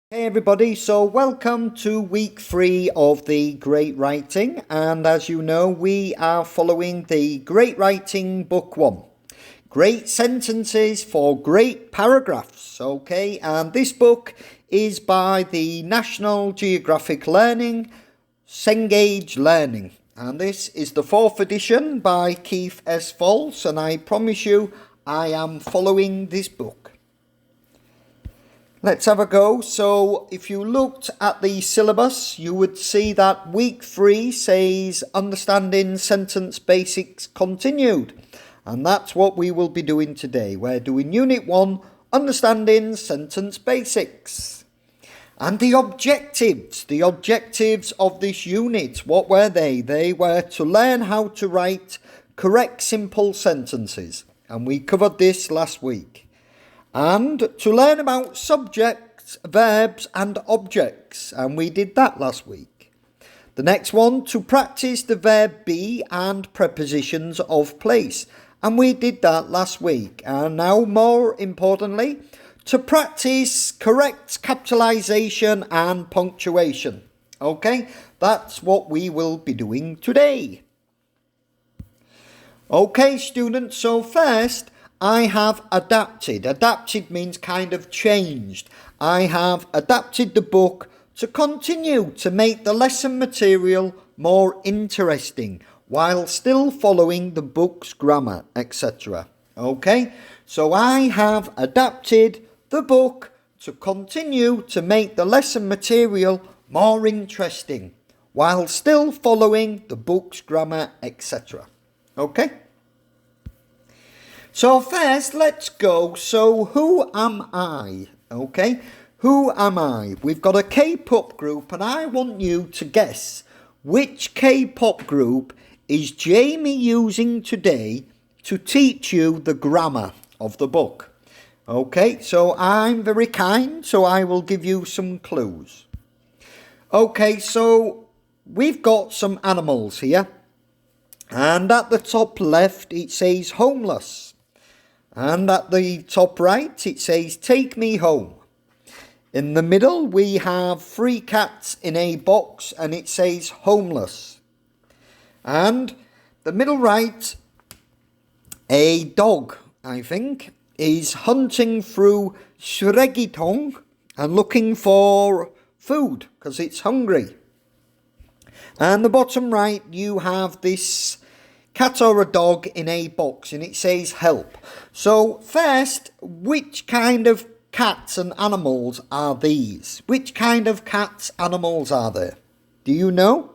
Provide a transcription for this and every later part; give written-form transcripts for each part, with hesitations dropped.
Hey everybody, so welcome to week 3 of the Great Writing, and as you know we are following the Great Writing Book 1. Great sentences for great paragraphs, okay, and this book is by the National Geographic Learning, Cengage Learning, and this is the 4th edition by Keith S. Falls, and I promise you I am following this book. Let's have a go. So if you looked at the syllabus, you would see that week 3 says Understanding Sentence Basics Continued. And that's what we will be doing today. We're doing Unit 1, Understanding Sentence Basics. And the objectives of this unit, what were they? They were to learn how to write correct simple sentences. And we covered this last week. And to learn about subjects, verbs and objects, and we did that last week. The next one, to practice the verb be and prepositions of place, and we did that last week. And now, more importantly, to practice correct capitalization and punctuation. Okay, that's what we will be doing today. Okay, students, so first, I have adapted. Adapted means kind of changed. I have adapted the book to continue to make the lesson material more interesting while still following the book's grammar, etc. Okay, so I have adapted the book to continue to make the lesson material more interesting while still following the book's grammar, etc. Okay? So first, let's go. So who am I? Okay, who am I? We've got a K-pop group and I want you to guess which K-pop group is Jamie using today to teach you the grammar of the book. Okay, so I'm very kind, so I will give you some clues. Okay, so we've got some animals here. And at the top left, it says homeless. And at the top right, it says, take me home. In the middle, we have 3 cats in a box, and it says homeless. And the middle right, a dog, I think, is hunting through Sregitong and looking for food, because it's hungry. And the bottom right, you have this cat or a dog in a box and it says help. So first, which kind of cats and animals are these? Which kind of cats, animals are there? Do you know?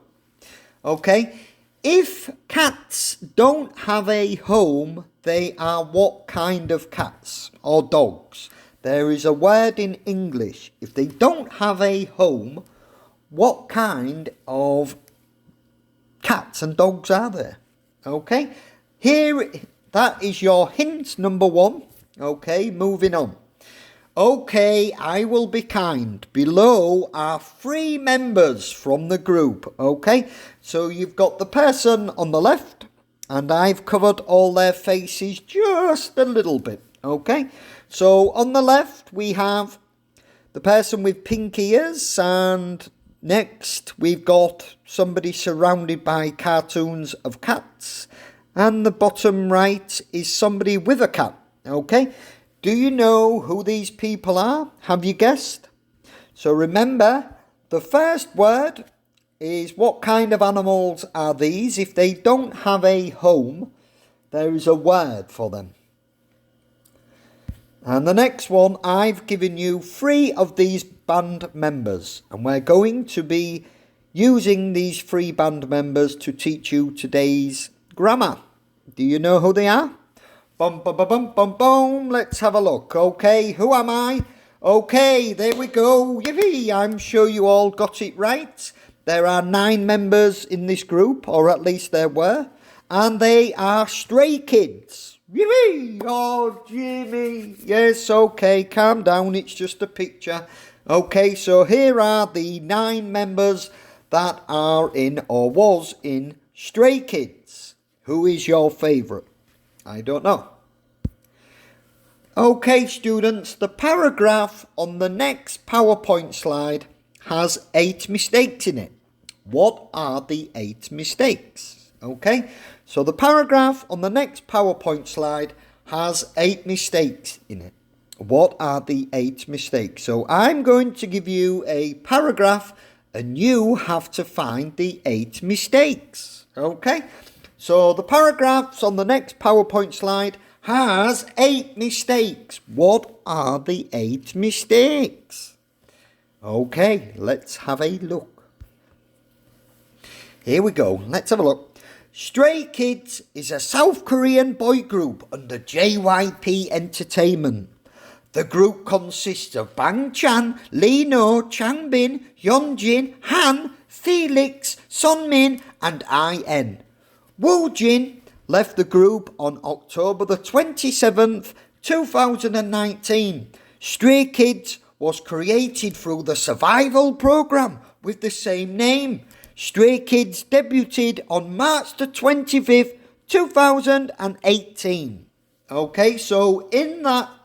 Okay. If cats don't have a home, they are what kind of cats or dogs? There is a word in English. If they don't have a home, what kind of cats and dogs are there? Okay, here, that is your hint number 1. Okay, moving on. Okay, I will be kind. Below are 3 members from the group. Okay, so you've got the person on the left, and I've covered all their faces just a little bit. Okay, so on the left we have the person with pink ears, and next, we've got somebody surrounded by cartoons of cats. And the bottom right is somebody with a cat. Okay? Do you know who these people are? Have you guessed? So remember, the first word is what kind of animals are these? If they don't have a home, there is a word for them. And the next one, I've given you 3 of these band members, and we're going to be using these 3 band members to teach you today's grammar. Do you know who they are? Bum, bum, bum, bum, bum, bum. Let's have a look. Okay, who am I? Okay, there we go. Yippee! I'm sure you all got it right. There are 9 members in this group, or at least there were, and they are stray kids. Yippee! Oh, Jimmy. Yes, okay, calm down. It's just a picture. Okay, so here are the 9 members that are in or was in Stray Kids. Who is your favourite? I don't know. Okay, students, the paragraph on the next PowerPoint slide has 8 mistakes in it. What are the 8 mistakes? Okay, so the paragraph on the next PowerPoint slide has 8 mistakes in it. What are the 8 mistakes? So I'm going to give you a paragraph and you have to find the 8 mistakes. Okay, so the paragraphs on the next PowerPoint slide has 8 mistakes. What are the 8 mistakes? Okay, let's have a look. Here we go. Let's have a look. Stray Kids is a South Korean boy group under JYP Entertainment. The group consists of Bang Chan, Lee No, Changbin, Hyunjin, Han, Felix, Sunmin and IN. Woojin left the group on October the 27th, 2019. Stray Kids was created through the Survival Program with the same name. Stray Kids debuted on March the 25th, 2018. Okay, so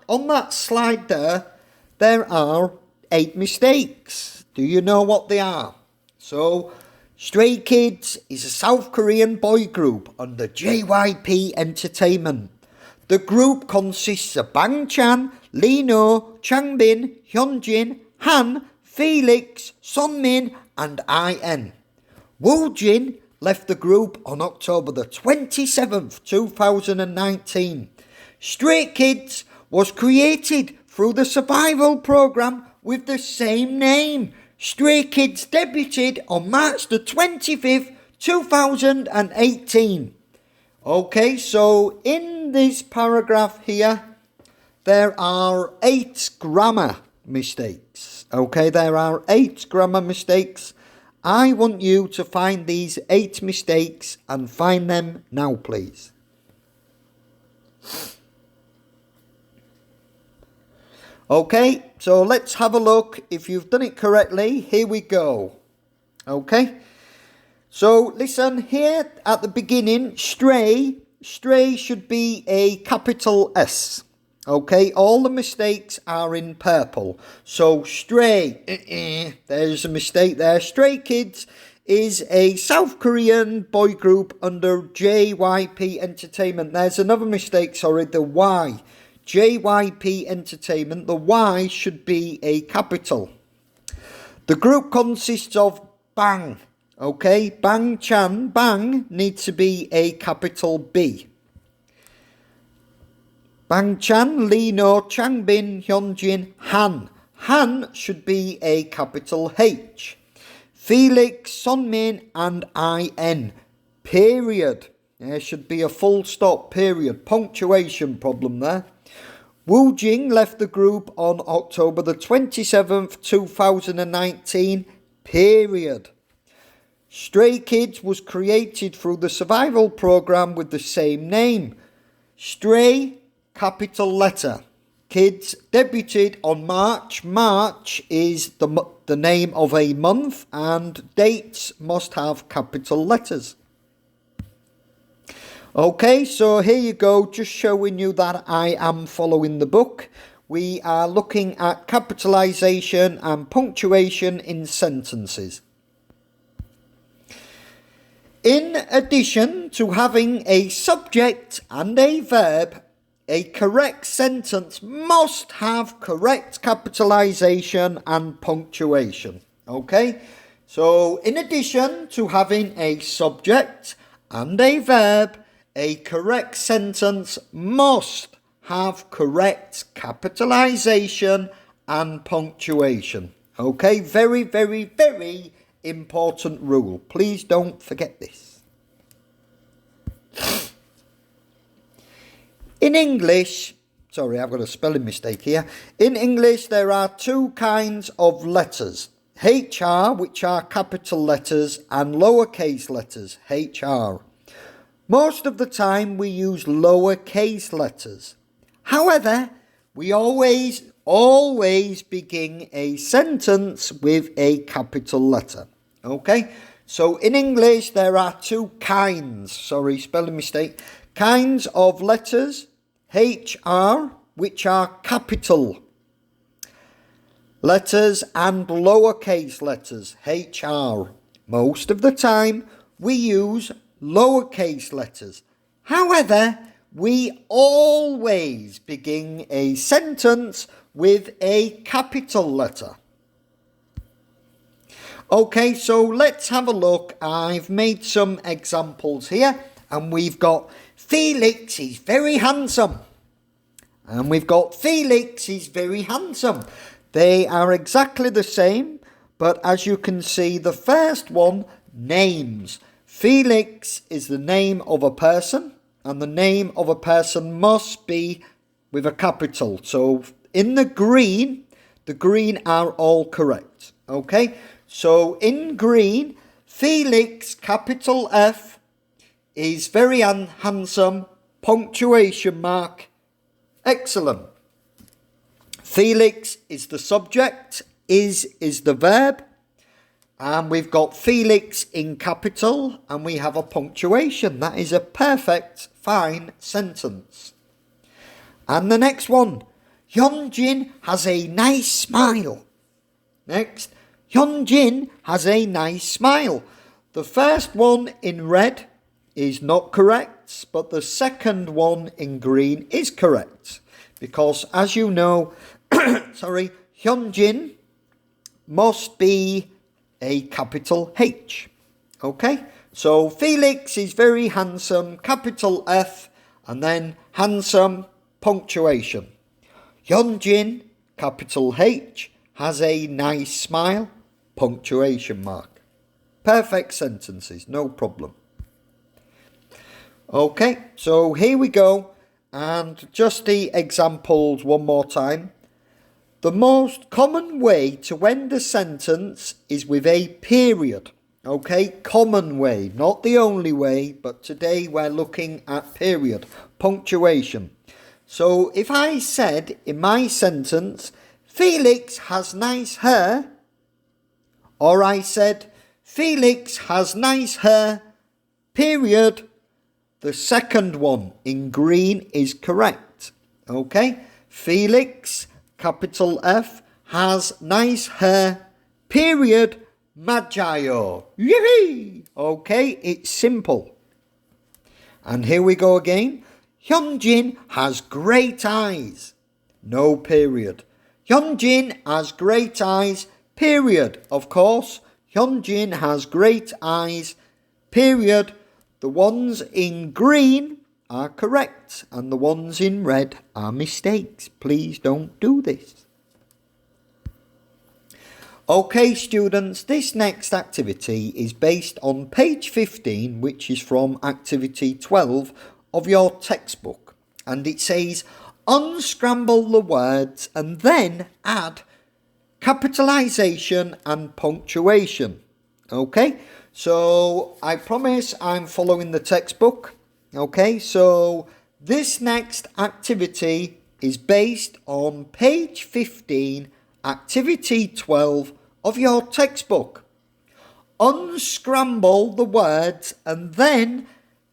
on that slide there are 8 mistakes. Do you know what they are? So, Stray Kids is a South Korean boy group under JYP Entertainment. The group consists of Bang Chan, Lee No, Changbin, Hyunjin, Han, Felix, Sunmin and IN. Woojin left the group on October the 27th, 2019. Stray Kids was created through the Survival Program with the same name. Stray Kids debuted on March the 25th, 2018. Okay, so in this paragraph here, there are 8 grammar mistakes. Okay, there are 8 grammar mistakes. I want you to find these 8 mistakes and find them now, please. Okay, so let's have a look. If you've done it correctly, here we go. Okay, so listen here at the beginning. Stray should be a capital S. Okay, all the mistakes are in purple. So Stray, there's a mistake there. Stray Kids is a South Korean boy group under JYP Entertainment. There's another mistake, sorry, the Y. JYP Entertainment, the Y should be a capital. The group consists of Bang, okay? Bang Chan, Bang needs to be a capital B. Bang Chan, Lee No, Changbin, Hyunjin, Han. Han should be a capital H. Felix, Sunmin and IN. Period. There should be a full stop period. Punctuation problem there. Woojin left the group on October the 27th, 2019. Period. Stray Kids was created through the Survival Program with the same name. Stray, capital letter. Kids debuted on March. March is the name of a month and dates must have capital letters. Okay, so here you go, just showing you that I am following the book. We are looking at capitalisation and punctuation in sentences. In addition to having a subject and a verb, a correct sentence must have correct capitalisation and punctuation. Okay, so in addition to having a subject and a verb, a correct sentence must have correct capitalisation and punctuation. Okay, very, very, very important rule. Please don't forget this. In English, sorry, I've got a spelling mistake here. In English, there are 2 kinds of letters. HR, which are capital letters, and lowercase letters, HR. Most of the time we use lowercase letters. However, we always begin a sentence with a capital letter. Okay? So in English there are 2 kinds, sorry, spelling mistake, kinds of letters, HR, which are capital letters and lowercase letters, HR. Most of the time we use lowercase letters. However, we always begin a sentence with a capital letter. Okay, so let's have a look. I've made some examples here, and we've got Felix is very handsome. And we've got Felix is very handsome. They are exactly the same, but as you can see, the first one, names. Felix is the name of a person, and the name of a person must be with a capital. So in the green are all correct. Okay, so in green, Felix, capital F, is very handsome, punctuation mark, excellent. Felix is the subject, is the verb, and we've got Felix in capital, and we have a punctuation. That is a perfect, fine sentence. And the next one, Hyunjin has a nice smile. Next, Hyunjin has a nice smile. The first one in red is not correct, but the second one in green is correct. Because as you know, Hyunjin must be a capital H. Okay, so Felix is very handsome, capital F, and then handsome, punctuation. Hyunjin, capital H, has a nice smile, punctuation mark. Perfect sentences, no problem. Okay, so here we go, and just the examples one more time. The most common way to end a sentence is with a period. Okay, common way, not the only way, but today we're looking at period, punctuation. So if I said in my sentence, Felix has nice hair, or I said, Felix has nice hair, period, the second one in green is correct. Okay, Felix, capital F, has nice hair, period, Majayo. Yippee! Okay, it's simple. And here we go again. Hyunjin has great eyes. No period. Hyunjin has great eyes, period. Of course, Hyunjin has great eyes, period. The ones in green are correct, and the ones in red are mistakes. Please don't do this. Okay, students, this next activity is based on page 15, which is from activity 12 of your textbook. And it says, unscramble the words and then add capitalization and punctuation. Okay, so I promise I'm following the textbook. Okay, so this next activity is based on page 15, activity 12 of your textbook. Unscramble the words and then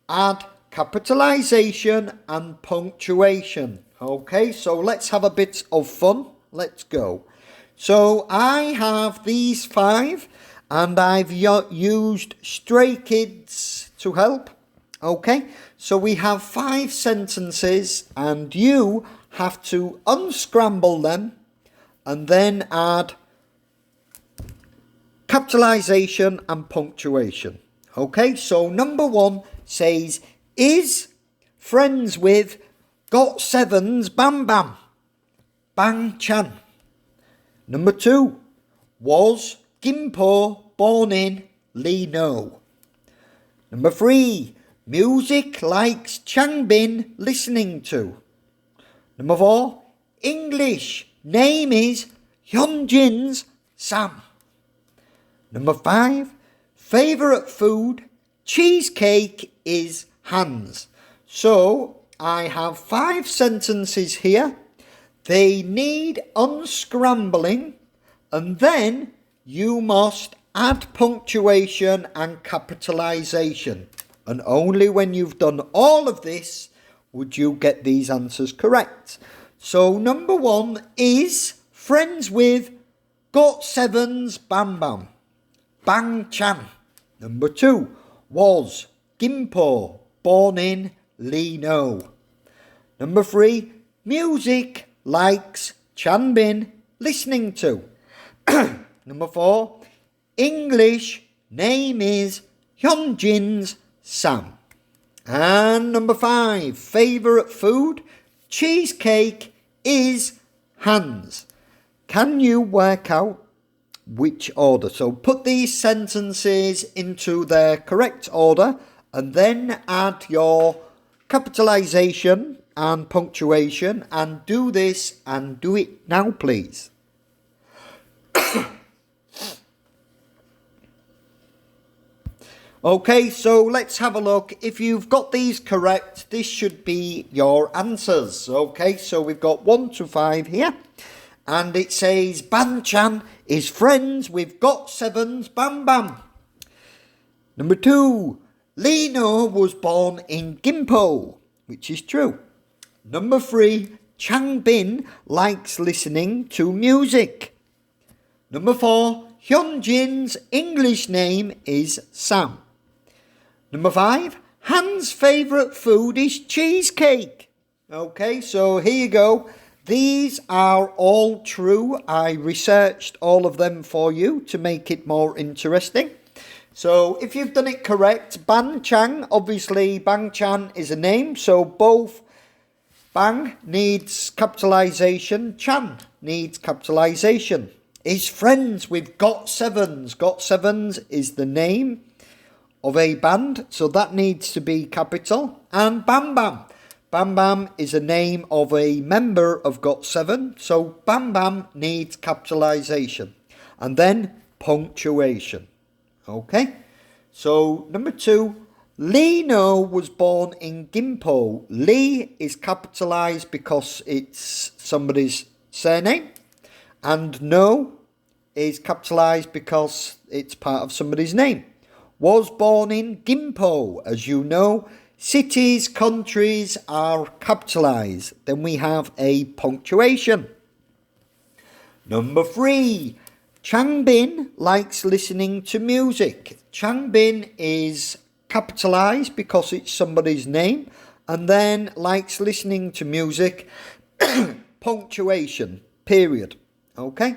add capitalization and punctuation. Okay, so let's have a bit of fun. Let's go. So I have these 5 and I've used Stray Kids to help. Okay, so we have 5 sentences and you have to unscramble them and then add capitalization and punctuation. Okay, so number 1 says, is friends with GOT7's Bam Bam, Bang Chan. Number 2, was Gimpo born in Lee No. Number 3, music likes Changbin listening to. Number 4, English name is Hyunjin's Sam. Number 5, favourite food cheesecake is Hans. So I have 5 sentences here. They need unscrambling and then you must add punctuation and capitalization. And only when you've done all of this would you get these answers correct. So number 1 is friends with GOT7's Bam Bam, Bang Chan. Number 2 was Gimpo, born in Lee No. Number 3, music likes Chanbin listening to. Number 4, English name is Hyunjin's Sam. And number 5, favourite food, cheesecake is Hans. Can you work out which order? So put these sentences into their correct order and then add your capitalisation and punctuation, and do this and do it now, please. Okay, so let's have a look. If you've got these correct, this should be your answers. Okay, so we've got 1 to 5 here. And it says Ban Chan is friends with GOT7's Bam Bam. Number 2, Lee No was born in Gimpo, which is true. Number 3, Chang Bin likes listening to music. Number 4, Hyunjin's English name is Sam. Number 5, Han's favourite food is cheesecake. Okay, so here you go. These are all true. I researched all of them for you to make it more interesting. So if you've done it correct, Ban Chang, obviously Bang Chan is a name, so both Bang needs capitalisation, Chan needs capitalisation. Is friends with GOT7's. GOT7's is the name of a band, so that needs to be capital. And Bam Bam. Bam Bam is a name of a member of GOT7, so Bam Bam needs capitalisation. And then punctuation. Okay, so number 2, Lee No was born in Gimpo. Lee is capitalised because it's somebody's surname, and No is capitalised because it's part of somebody's name. Was born in Gimpo. As you know, cities, countries are capitalised. Then we have a punctuation. Number 3, Chang Bin likes listening to music. Chang Bin is capitalised because it's somebody's name, and then likes listening to music, punctuation, period. Okay?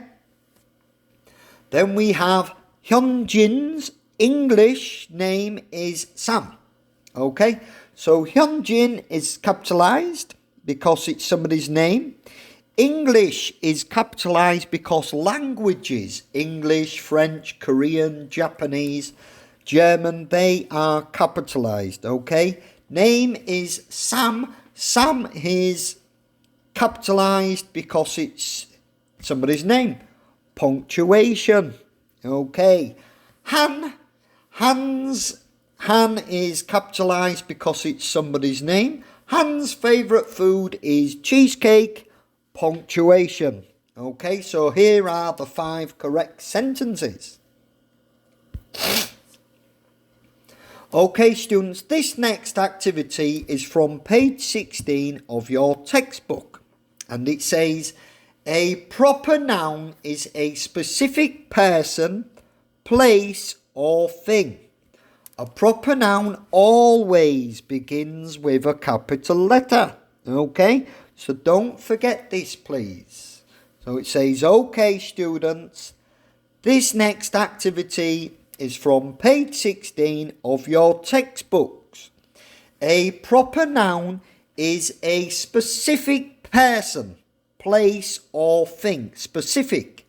Then we have Hyunjin's English name is Sam. Okay? So Hyunjin is capitalised because it's somebody's name. English is capitalised because languages, English, French, Korean, Japanese, German, they are capitalised, okay? Name is Sam. Sam is capitalised because it's somebody's name. Punctuation, okay? Han is capitalised because it's somebody's name. Han's favourite food is cheesecake. Punctuation. Okay, so here are the 5 correct sentences. Okay, students, this next activity is from page 16 of your textbook. And it says, a proper noun is a specific person, place, or thing. A proper noun always begins with a capital letter. Okay? So don't forget this, please. So it says, okay, students, this next activity is from page 16 of your textbooks. A proper noun is a specific person, place, or thing. Specific.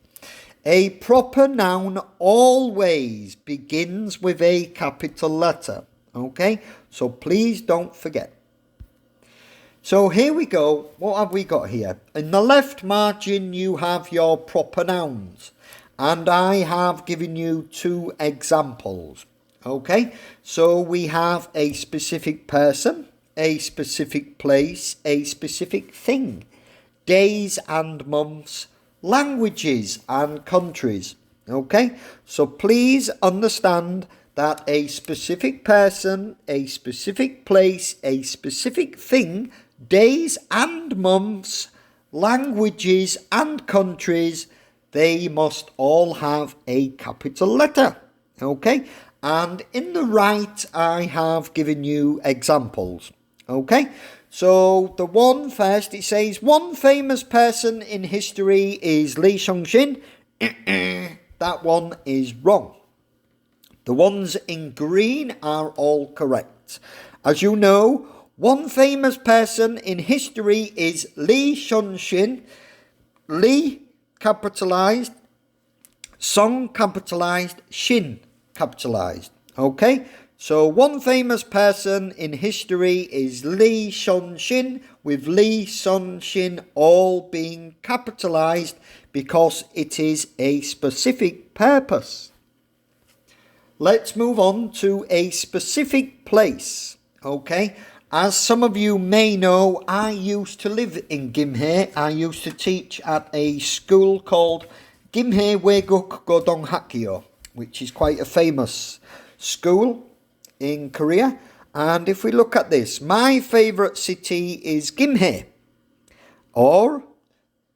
A proper noun always begins with a capital letter. Okay? So please don't forget. So here we go. What have we got here? In the left margin, you have your proper nouns. And I have given you 2 examples. Okay? So we have a specific person, a specific place, a specific thing. Days and months, languages and countries. Okay? So please understand that a specific person, a specific place, a specific thing, days and months, languages and countries, they must all have a capital letter. Okay? And in the right, I have given you examples. Okay? So the one first, it says, one famous person in history is Li Shangxin. That one is wrong. The ones in green are all correct. As you know, one famous person in history is Li Shangxin. Li capitalized, Song capitalized, Xin capitalized. Okay? So one famous person in history is Li Shangxin, with Li Shangxin all being capitalized because it is a specific purpose. Let's move on to a specific place. Okay? As some of you may know, I used to live in Gimhae. I used to teach at a school called Gimhae Waeguk Godonghakyo, which is quite a famous school in Korea. And if we look at this, my favourite city is Gimhae. Or,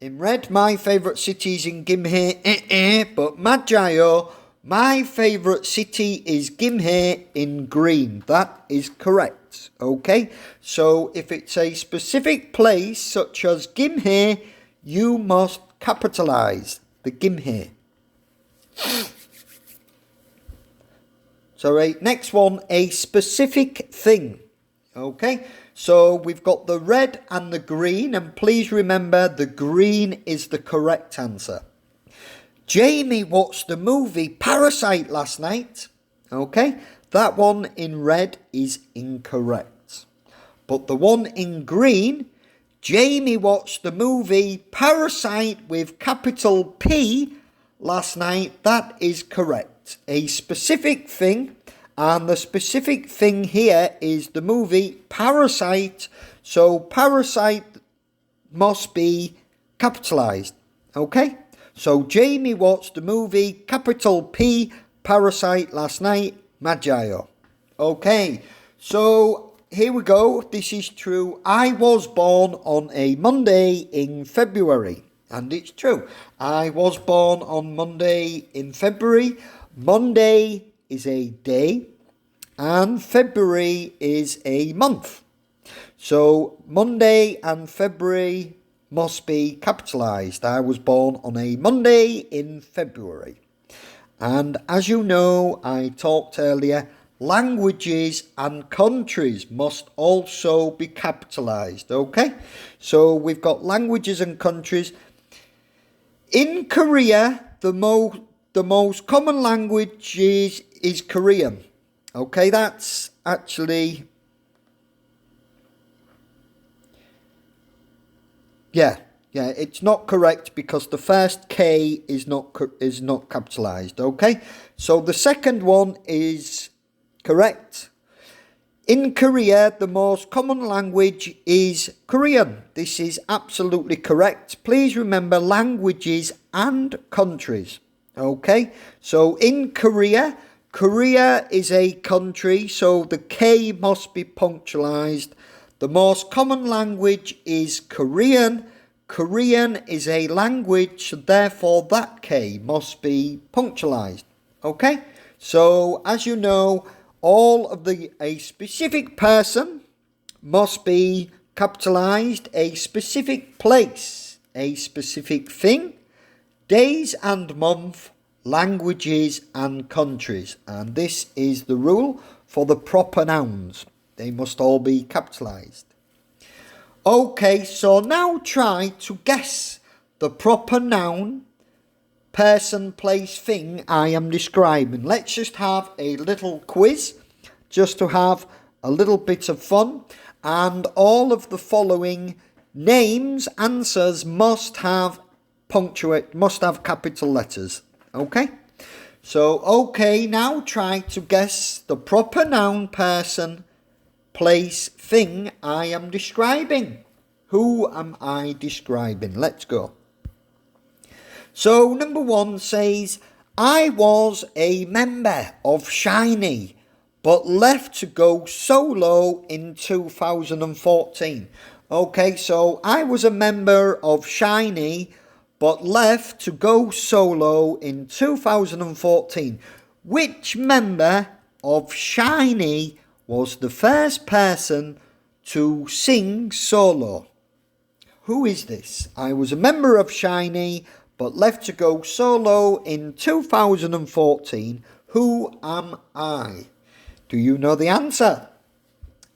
in red, my favourite city is in Gimhae, but Majayo, my favourite city is Gimhae in green. That is correct. Okay? So if it's a specific place such as Gimhae, you must capitalise the Gimhae. So next one, a specific thing. Okay? So we've got the red and the green, and please remember the green is the correct answer. Jamie watched the movie Parasite last night. Okay, that one in red is incorrect. But the one in green, Jamie watched the movie Parasite with capital P last night. That is correct. A specific thing, and the specific thing here is the movie Parasite. So Parasite must be capitalized. Okay? So Jamie watched the movie capital P Parasite last night, Majayo. Okay, so here we go. This is true. I was born on a Monday in February. And it's true. I was born on Monday in February. Monday is a day and February is a month. So Monday and February must be capitalized. I was born on a Monday in February. And as you know, I talked earlier, languages and countries must also be capitalized. Okay? So we've got languages and countries. In Korea, the most common language is Korean. Okay, that's actually... Yeah, it's not correct because the first K is not capitalized, okay? So the second one is correct. In Korea, the most common language is Korean. This is absolutely correct. Please remember languages and countries, okay? So in Korea, Korea is a country, so the K must be punctualized. The most common language is Korean. Korean is a language, therefore that K must be punctualized. Okay? So, as you know, a specific person must be capitalized, a specific place, a specific thing, days and month, languages and countries. And this is the rule for the proper nouns. They must all be capitalized. Okay, so now try to guess the proper noun, person, place, thing I am describing. Let's just have a little quiz, just to have a little bit of fun. And all of the following names, answers must have capital letters. Okay? So, okay, now try to guess the proper noun, person, place, thing I am describing. Who am I describing? Let's go. So number 1 says, I was a member of SHINee, but left to go solo in 2014. Okay, so I was a member of SHINee, but left to go solo in 2014. Which member of SHINee was the first person to sing solo? Who is this? I was a member of SHINee, but left to go solo in 2014. Who am I? Do you know the answer?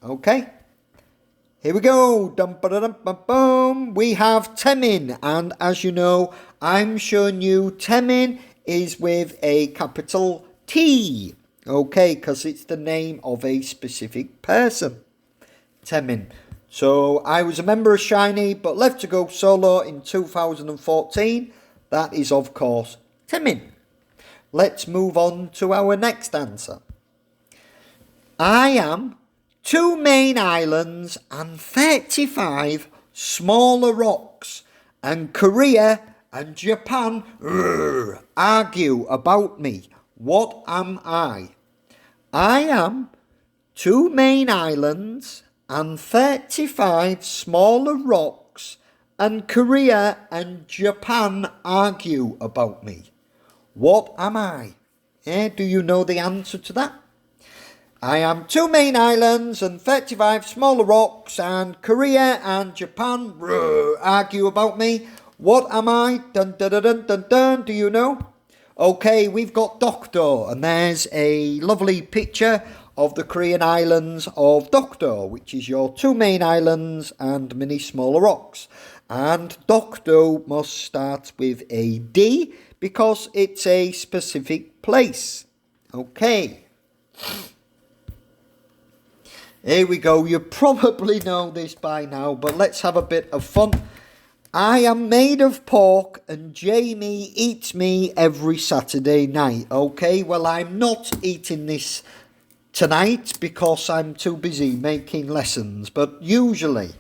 Okay. Here we go. Dum-ba-da-dum-bum-bum. We have Temin, and as you know, I'm showing you Temin is with a capital T. Okay, because it's the name of a specific person. Temin. So I was a member of SHINee, but left to go solo in 2014. That is, of course, Temin. Let's move on to our next answer. I am 2 main islands and 35 smaller rocks, and Korea and Japan argue about me. What am I? I am 2 main islands and 35 smaller rocks, and Korea and Japan argue about me. What am I? Do you know the answer to that? I am 2 main islands and 35 smaller rocks, and Korea and Japan argue about me. What am I? Dun dun dun dun dun dun. Do you know? Okay, we've got Dokdo, and there's a lovely picture of the Korean islands of Dokdo, which is your 2 main islands and many smaller rocks. And Dokdo must start with a D because it's a specific place. Okay. Here we go. You probably know this by now, but let's have a bit of fun. I am made of pork and Jamie eats me every Saturday night. Okay, well, I'm not eating this tonight because I'm too busy making lessons, but usually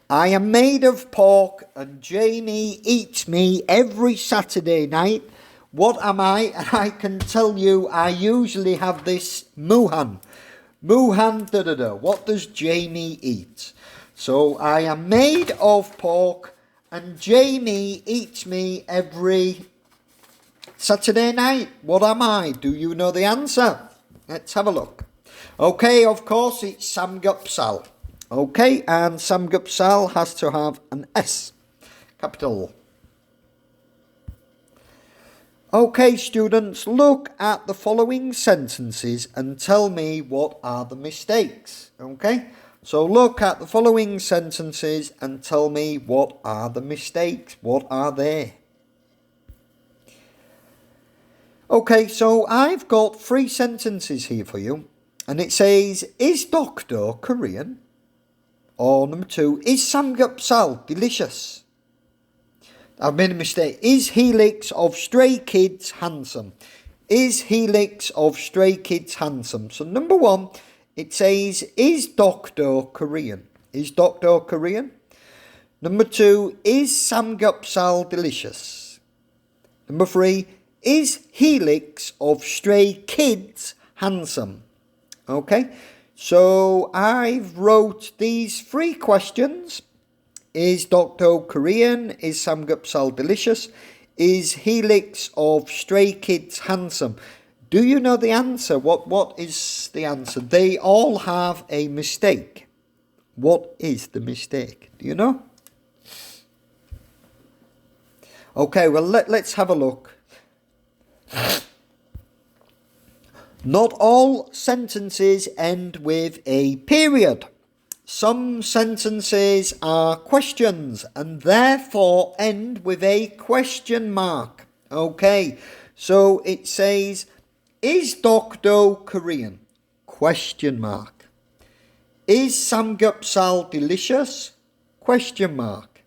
I am made of pork and Jamie eats me every Saturday night. What am I? And I can tell you I usually have this Muhan. Muhan da-da-da. What does Jamie eat? So I am made of pork and Jamie eats me every Saturday night. What am I? Do you know the answer? Let's have a look. Okay, of course it's Samgyeopsal. Okay, and Samgyeopsal has to have an S. Capital. Okay, students, look at the following sentences and tell me what are the mistakes. Okay, so look at the following sentences and tell me what are the mistakes. What are they? Okay, so I've got 3 sentences here for you. And it says, is Dokdo Korean? Or number 2, is Samgyeopsal delicious? I've made a mistake. Is Helix of Stray Kids handsome? Is Helix of Stray Kids handsome? So number 1, it says, is Dokdo Korean? Is Dokdo Korean? Number 2, is Samgyeopsal delicious? Number 3, is Helix of Stray Kids handsome? Okay, so I've wrote these 3 questions. Is Dokdo Korean? Is Samgyeopsal delicious? Is Helix of Stray Kids handsome? Do you know the answer? What is the answer? They all have a mistake. What is the mistake? Do you know? Okay, well, let's have a look. Not all sentences end with a period. Some sentences are questions and therefore end with a question mark. Okay, so it says, is Dokdo Korean? Question mark. Is Samgyeopsal delicious? Question mark.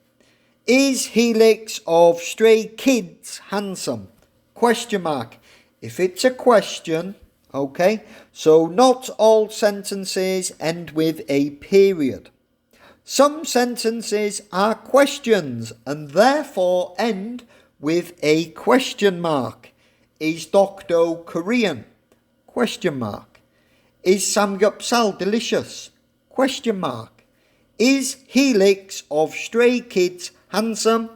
Is Helix of Stray Kids handsome? Question mark. If it's a question, okay, so not all sentences end with a period. Some sentences are questions and therefore end with a question mark. Is Dokdo Korean? Question mark. Is Samgyeopsal delicious? Question mark. Is Helix of Stray Kids handsome?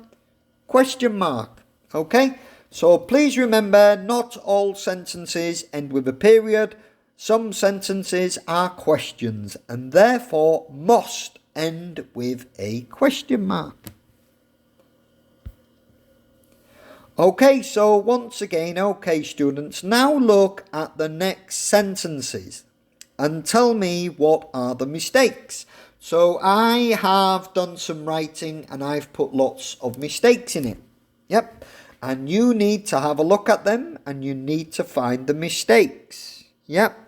Question mark. Okay, so please remember, not all sentences end with a period. Some sentences are questions and therefore must end with a question mark. Okay, so once again, okay students, now look at the next sentences and tell me what are the mistakes. So I have done some writing and I've put lots of mistakes in it. Yep, and you need to have a look at them and you need to find the mistakes. Yep,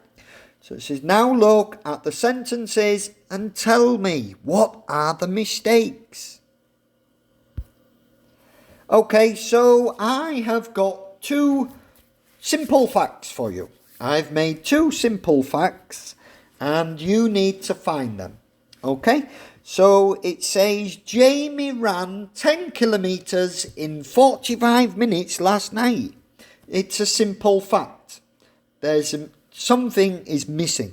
so it says now look at the sentences and tell me what are the mistakes. Okay, so I have got 2 simple facts for you. I've made 2 simple facts and you need to find them. Okay, so it says Jamie ran 10 kilometres in 45 minutes last night. It's a simple fact. Something is missing.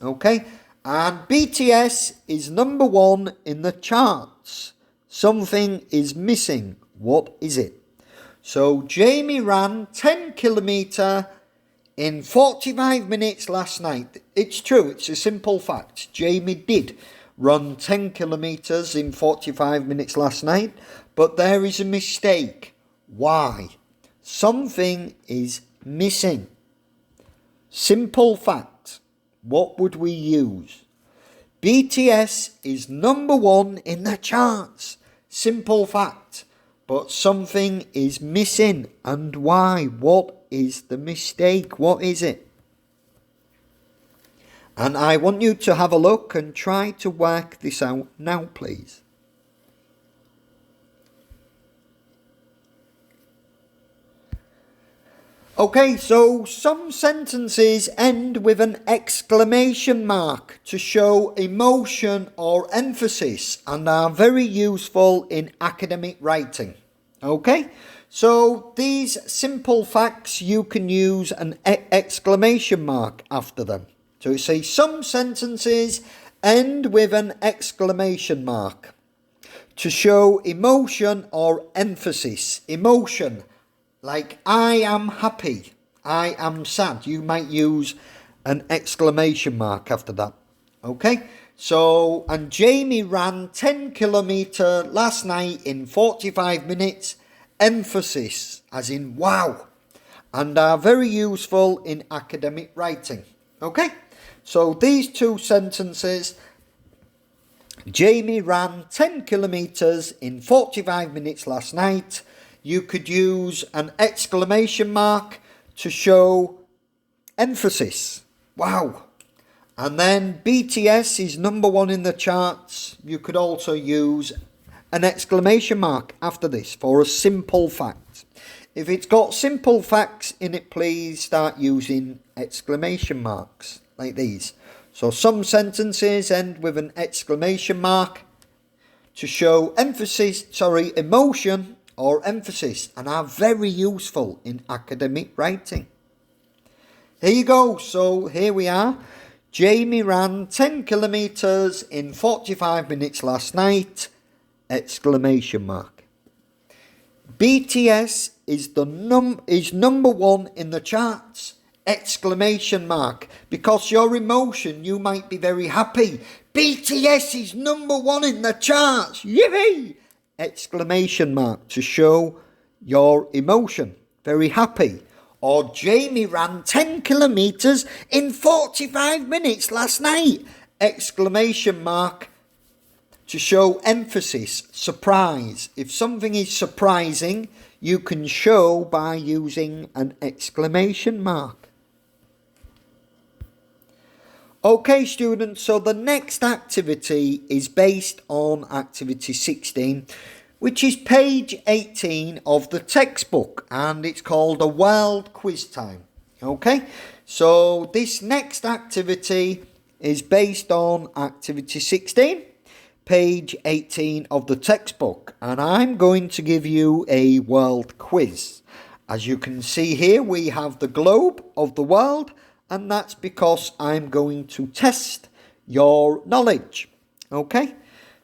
Okay, and BTS is number 1 in the charts. Something is missing. What is it? So Jamie ran 10 kilometres in 45 minutes last night. It's true, it's a simple fact. Jamie did run 10 kilometres in 45 minutes last night, but there is a mistake. Why? Something is missing. Simple fact. What would we use? BTS is number 1 in the charts. Simple fact. But something is missing. And why? What is the mistake? What is it? And I want you to have a look and try to work this out now, please. Okay, so some sentences end with an exclamation mark to show emotion or emphasis and are very useful in academic writing. Okay, so these simple facts, you can use an exclamation mark after them. So it says some sentences end with an exclamation mark to show emotion or emphasis. Emotion, like I am happy, I am sad. You might use an exclamation mark after that. Okay, so, and Jamie ran 10 kilometres last night in 45 minutes. Emphasis, as in wow, and are very useful in academic writing. Okay, so these 2 sentences, Jamie ran 10 kilometres in 45 minutes last night. You could use an exclamation mark to show emphasis. Wow. And then BTS is number 1 in the charts. You could also use an exclamation mark after this for a simple fact. If it's got simple facts in it, please start using exclamation marks like these. So some sentences end with an exclamation mark to show emotion or emphasis and are very useful in academic writing. Here you go. So here we are. Jamie ran 10 kilometres in 45 minutes last night. Exclamation mark. BTS is number 1 in the charts. Exclamation mark. Because your emotion, you might be very happy. BTS is number 1 in the charts. Yippee! Exclamation mark to show your emotion. Very happy. Or Jamie ran 10 kilometres in 45 minutes last night. Exclamation mark to show emphasis, surprise. If something is surprising, you can show by using an exclamation mark. Okay students, so the next activity is based on activity 16, which is page 18 of the textbook, and it's called a world quiz time. Okay, so this next activity is based on activity 16, page 18 of the textbook, and I'm going to give you a world quiz. As you can see here, we have the globe of the world, and that's because I'm going to test your knowledge. Okay,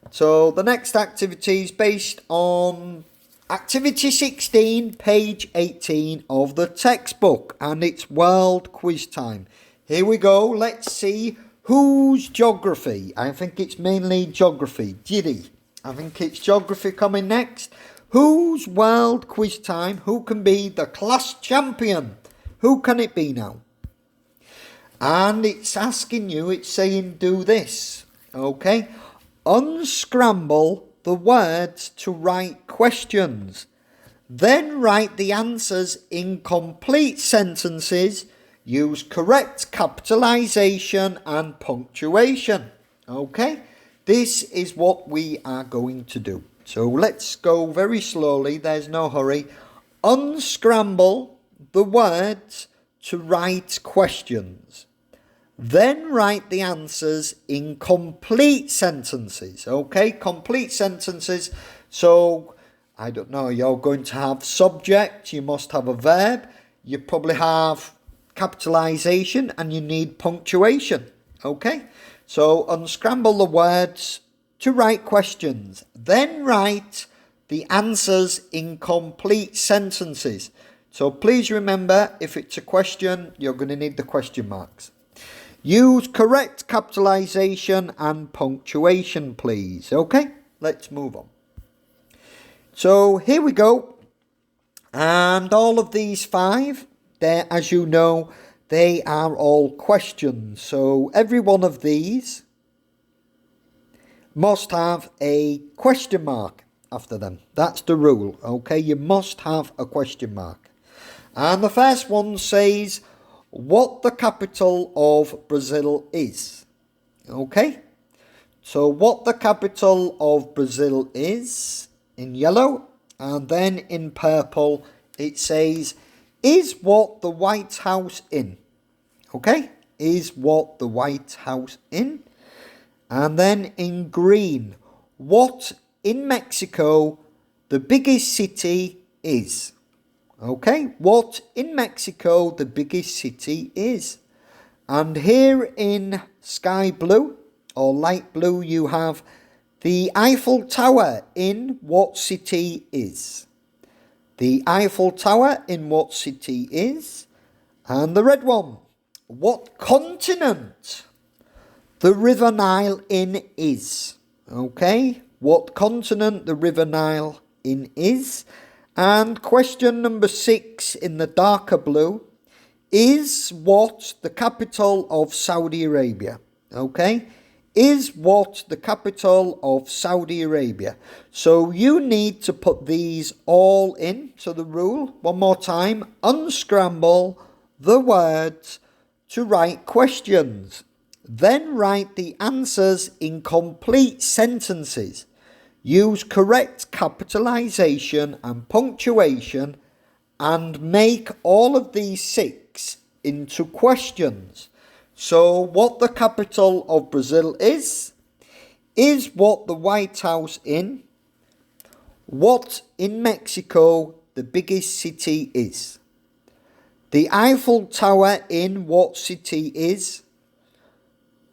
So the next activity is based on activity 16, page 18 of the textbook, and it's world quiz time. Here we go. Let's see whose geography. I think it's mainly geography. Giddy. I think it's geography coming next. Whose world quiz time? Who can be the class champion? Who can it be now? And it's asking you, it's saying do this. Okay. Unscramble the words to write questions. Then write the answers in complete sentences. Use correct capitalization and punctuation. Okay, this is what we are going to do. So let's go very slowly. There's no hurry. Unscramble the words to write questions. Then write the answers in complete sentences. Okay, complete sentences. So, I don't know, you're going to have subject, you must have a verb, you probably have capitalization, and you need punctuation. Okay, so unscramble the words to write questions. Then write the answers in complete sentences. So please remember, if it's a question, you're going to need the question marks. Use correct capitalization and punctuation, please. Okay, let's move on. So here we go. And all of these 5, as you know, they are all questions. So every one of these must have a question mark after them. That's the rule. Okay, you must have a question mark. And the first one says what the capital of Brazil is. Okay, so what the capital of Brazil is in yellow, and then in purple it says is what the White House in. Okay, is what the White House in. And then in green, what in Mexico the biggest city is. Okay, what in Mexico the biggest city is. And here in sky blue or light blue you have the Eiffel Tower in what city is. The Eiffel Tower in what city is. And the red one, what continent the River Nile in is. Okay, what continent the River Nile in is. And question number 6 in the darker blue is what the capital of Saudi Arabia. Okay, is what the capital of Saudi Arabia. So you need to put these all in. So the rule, one more time, unscramble the words to write questions. Then write the answers in complete sentences. Use correct capitalization and punctuation and make all of these 6 into questions. So what the capital of Brazil is what the White House in, what in Mexico the biggest city is, the Eiffel Tower in what city is,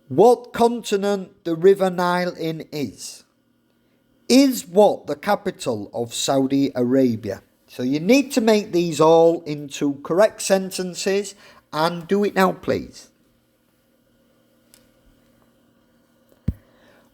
what continent the River Nile in is what the capital of Saudi Arabia. So you need to make these all into correct sentences and do it now, please.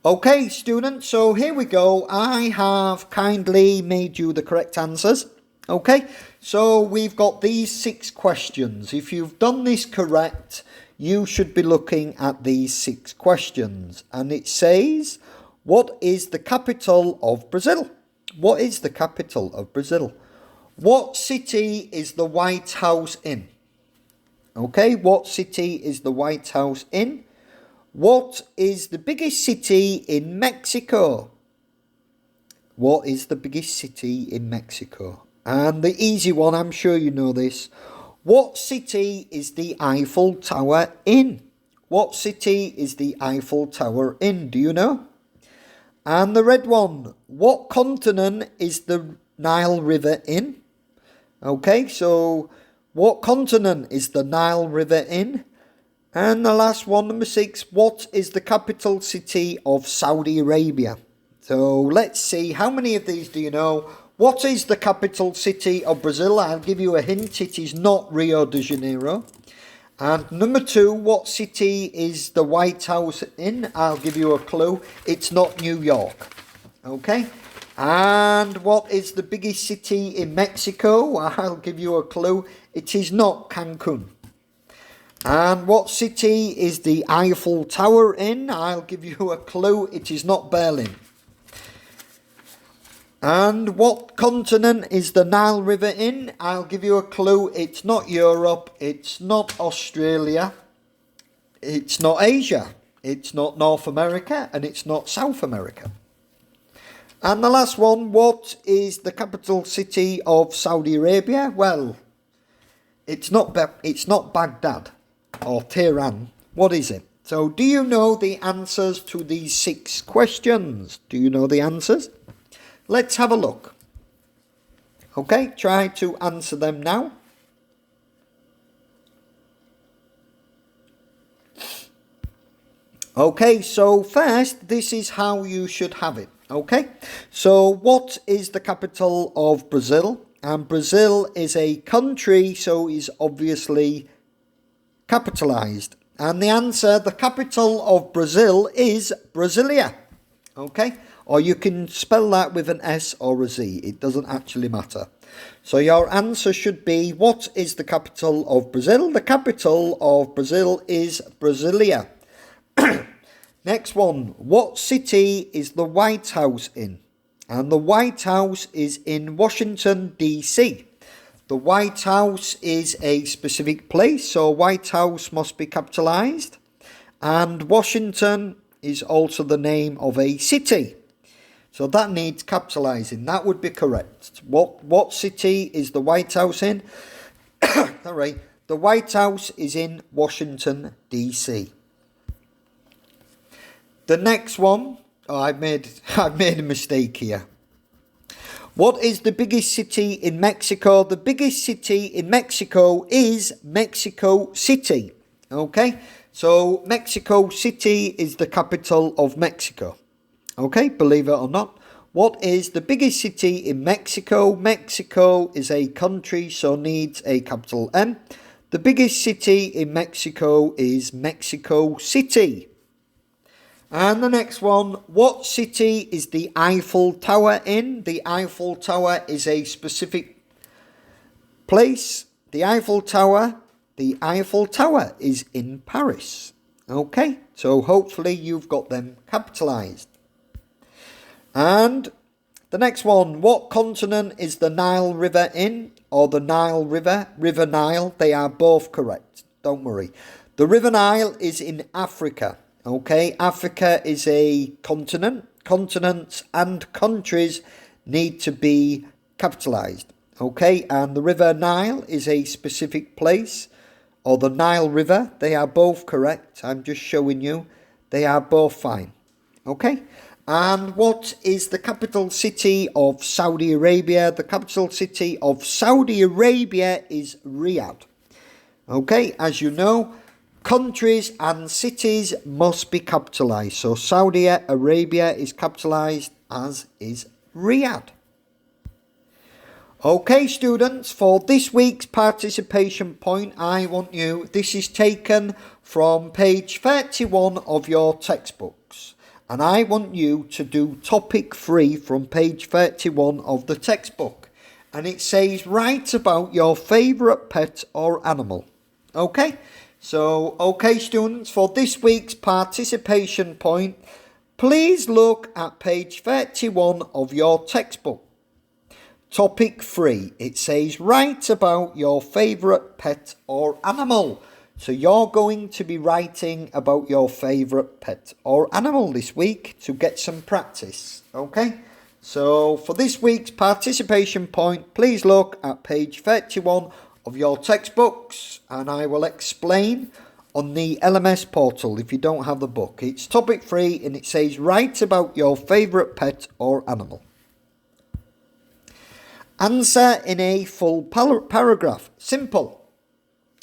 Okay, students, so here we go. I have kindly made you the correct answers. Okay, so we've got these 6 questions. If you've done this correct, you should be looking at these 6 questions. And it says, what is the capital of Brazil? What is the capital of Brazil? What city is the White House in? Okay, what city is the White House in? What is the biggest city in Mexico? What is the biggest city in Mexico? And the easy one, I'm sure you know this. What city is the Eiffel Tower in? What city is the Eiffel Tower in? Do you know? And the red one, what continent is the Nile River in? Okay, so what continent is the Nile River in? And the last one, number 6, what is the capital city of Saudi Arabia? So let's see, how many of these do you know? What is the capital city of Brazil? I'll give you a hint, it is not Rio de Janeiro. And number 2, what city is the White House in? I'll give you a clue, it's not New York. Okay? And what is the biggest city in Mexico? I'll give you a clue, it is not Cancun. And what city is the Eiffel Tower in? I'll give you a clue, it is not Berlin. And what continent is the Nile River in? I'll give you a clue, it's not Europe, it's not Australia, it's not Asia, it's not North America, and it's not South America. And the last one, what is the capital city of Saudi Arabia? Well, it's not Baghdad or Tehran. What is it? So do you know the answers to these 6 questions? Do you know the answers? Let's have a look. Okay, try to answer them now. Okay, so first, this is how you should have it. Okay, so what is the capital of Brazil? And Brazil is a country, so is obviously capitalized. And the answer, the capital of Brazil is Brasilia. Okay, or you can spell that with an S or a Z. It doesn't actually matter. So your answer should be, what is the capital of Brazil? The capital of Brazil is Brasilia. Next one, what city is the White House in? And the White House is in Washington, D.C. The White House is a specific place, so White House must be capitalized. And Washington is also the name of a city. So that needs capitalizing. That would be correct. What city is the White House in? All right. The White House is in Washington, D.C. The next one, I've made a mistake here. What is the biggest city in Mexico? The biggest city in Mexico is Mexico City. Okay, so Mexico City is the capital of Mexico. Okay, believe it or not. What is the biggest city in Mexico? Mexico is a country, so needs a capital M. The biggest city in Mexico is Mexico City. And the next one, what city is the Eiffel Tower in? The Eiffel Tower is a specific place. The Eiffel Tower is in Paris. Okay, so hopefully you've got them capitalized. And the next one, what continent is the Nile River in? Or the Nile River, River Nile, they are both correct. Don't worry. The River Nile is in Africa. Okay, Africa is a continent. Continents and countries need to be capitalized. Okay, and the River Nile is a specific place, or the Nile River. They are both correct. I'm just showing you. They are both fine. Okay, and what is the capital city of Saudi Arabia? The capital city of Saudi Arabia is Riyadh. Okay, as you know, countries and cities must be capitalized. So Saudi Arabia is capitalized, as is Riyadh. Okay, students, for this week's participation point, I want you, this is taken from page 31 of your textbooks. And I want you to do topic 3 from page 31 of the textbook. And it says, write about your favourite pet or animal. Okay? So, okay students, for this week's participation point, please look at page 31 of your textbook. Topic 3, it says, write about your favourite pet or animal. So you're going to be writing about your favourite pet or animal this week to get some practice, okay? So for this week's participation point, please look at page 31 of your textbooks, and I will explain on the LMS portal if you don't have the book. It's topic 3 and it says write about your favourite pet or animal. Answer in a full paragraph. Simple.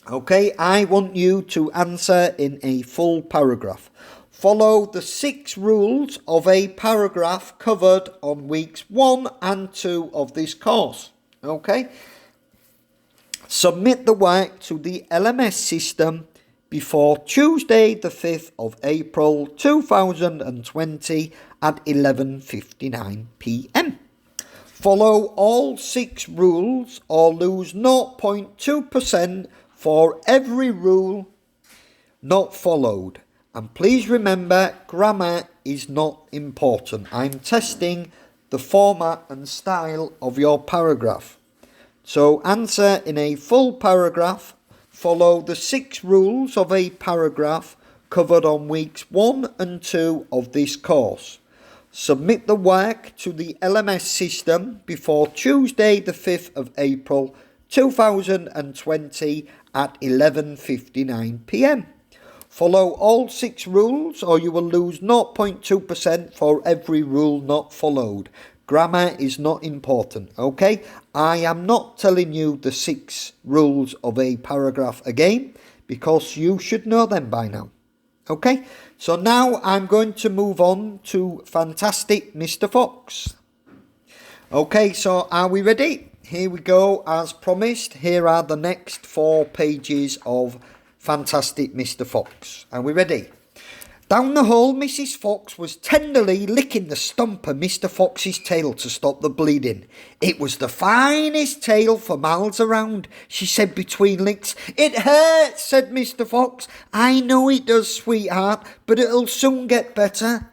Okay, I want you to answer in a full paragraph. Follow the 6 rules of a paragraph covered on weeks 1 and 2 of this course. Okay? Submit the work to the LMS system before Tuesday the 5th of April 2020 at 11:59 p.m. Follow all 6 rules or lose 0.2% for every rule not followed. And please remember, grammar is not important. I'm testing the format and style of your paragraph. So answer in a full paragraph. Follow the 6 rules of a paragraph covered on weeks 1 and 2 of this course. Submit the work to the LMS system before Tuesday the 5th of April 2020 at 11:59 p.m. Follow all 6 rules or you will lose 0.2% for every rule not followed. Grammar is not important, okay? I am not telling you the 6 rules of a paragraph again because you should know them by now, okay? So now I'm going to move on to Fantastic Mr. Fox. Okay, so are we ready? Here we go, as promised. Here are the next 4 pages of Fantastic Mr. Fox. Are we ready? Down the hall, Mrs. Fox was tenderly licking the stump of Mr. Fox's tail to stop the bleeding. It was the finest tail for miles around, she said between licks. It hurts, said Mr. Fox. I know it does, sweetheart, but it'll soon get better.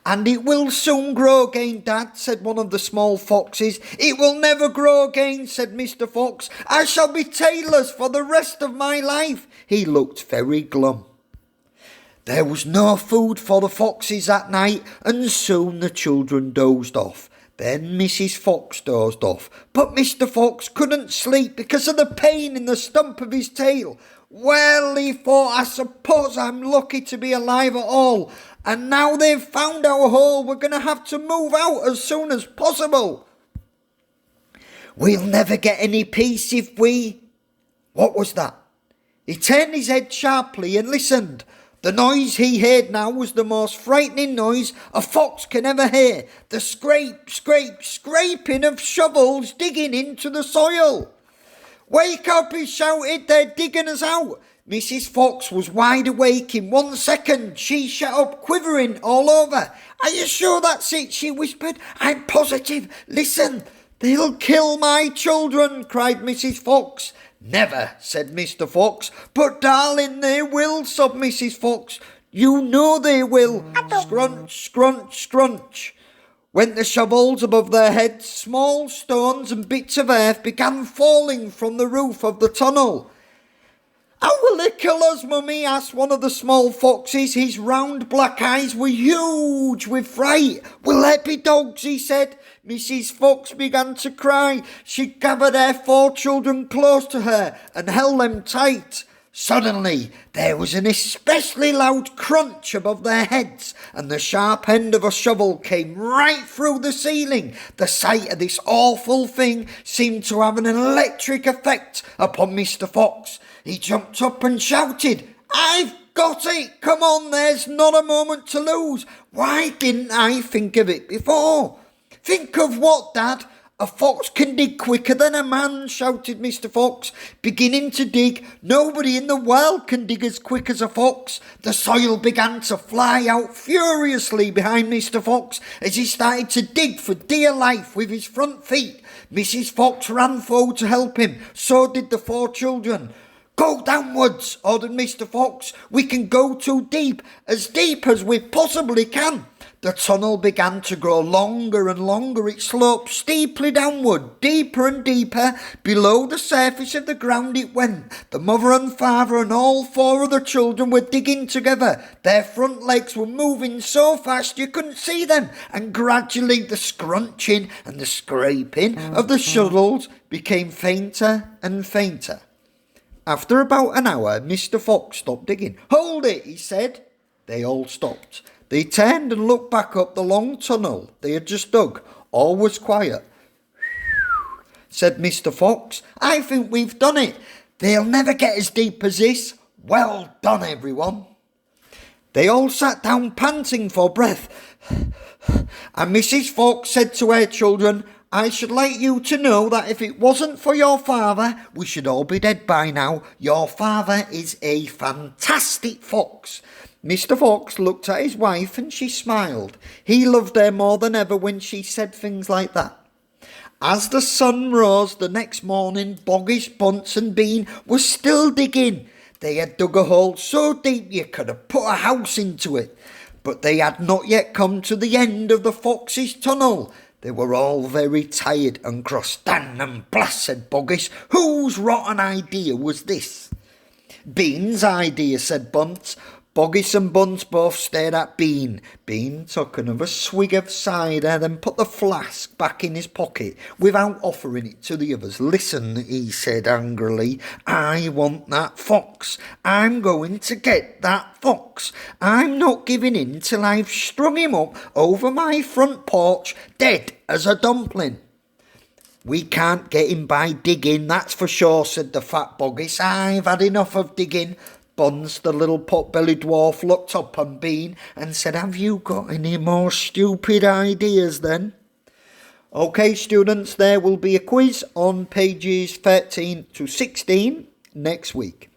And it will soon grow again, Dad, said one of the small foxes. It will never grow again, said Mr. Fox. I shall be tailless for the rest of my life. He looked very glum. There was no food for the foxes that night, and soon the children dozed off. Then Mrs. Fox dozed off, but Mr. Fox couldn't sleep because of the pain in the stump of his tail. Well, he thought, I suppose I'm lucky to be alive at all. And now they've found our hole, we're going to have to move out as soon as possible. We'll never get any peace if we... What was that? He turned his head sharply and listened. The noise he heard now was the most frightening noise a fox can ever hear. The scrape, scrape, scraping of shovels digging into the soil. Wake up, he shouted, they're digging us out. Mrs. Fox was wide awake in 1 second. She shut up, quivering all over. Are you sure that's it? She whispered. I'm positive. Listen, they'll kill my children, cried Mrs. Fox. Never, said Mr. Fox. But darling, they will, sobbed Mrs. Fox. You know they will. Scrunch, scrunch, scrunch. Went the shovels above their heads. Small stones and bits of earth began falling from the roof of the tunnel. How will they kill us, Mummy? Asked one of the small foxes. His round black eyes were huge with fright. Will there be dogs? He said. Mrs. Fox began to cry. She gathered her 4 children close to her and held them tight. Suddenly, there was an especially loud crunch above their heads, and the sharp end of a shovel came right through the ceiling. The sight of this awful thing seemed to have an electric effect upon Mr. Fox. He jumped up and shouted, I've got it! Come on, there's not a moment to lose. Why didn't I think of it before? Think of what, Dad? A fox can dig quicker than a man, shouted Mr. Fox, beginning to dig. Nobody in the world can dig as quick as a fox. The soil began to fly out furiously behind Mr. Fox as he started to dig for dear life with his front feet. Mrs. Fox ran forward to help him. So did the 4 children. Go downwards, ordered Mr. Fox. We can go too deep as we possibly can. The tunnel began to grow longer and longer. It sloped steeply downward, deeper and deeper. Below the surface of the ground it went. The mother and father and all 4 other children were digging together. Their front legs were moving so fast you couldn't see them. And gradually the scrunching and the scraping of the shovels became fainter and fainter. After about an hour, Mr. Fox stopped digging. Hold it, he said. They all stopped. They turned and looked back up the long tunnel they had just dug. All was quiet. Said Mr. Fox, I think we've done it. They'll never get as deep as this. Well done, everyone. They all sat down panting for breath, and Mrs. Fox said to her children, I should like you to know that if it wasn't for your father, we should all be dead by now. Your father is a fantastic fox. Mr. Fox looked at his wife and she smiled. He loved her more than ever when she said things like that. As the sun rose the next morning, Boggis, Bunce and Bean were still digging. They had dug a hole so deep you could have put a house into it. But they had not yet come to the end of the fox's tunnel. They were all very tired and cross. Damn and blast, said Boggis. Whose rotten idea was this? Bean's idea, said Bunce. Boggis and Bunce both stared at Bean. Bean took another swig of cider, then put the flask back in his pocket without offering it to the others. Listen, he said angrily, I want that fox. I'm going to get that fox. I'm not giving in till I've strung him up over my front porch, dead as a dumpling. We can't get him by digging, that's for sure, said the fat Boggis. I've had enough of digging. Bunce, the little pot-bellied dwarf, looked up on Bean and said, have you got any more stupid ideas then? OK, students, there will be a quiz on pages 13 to 16 next week.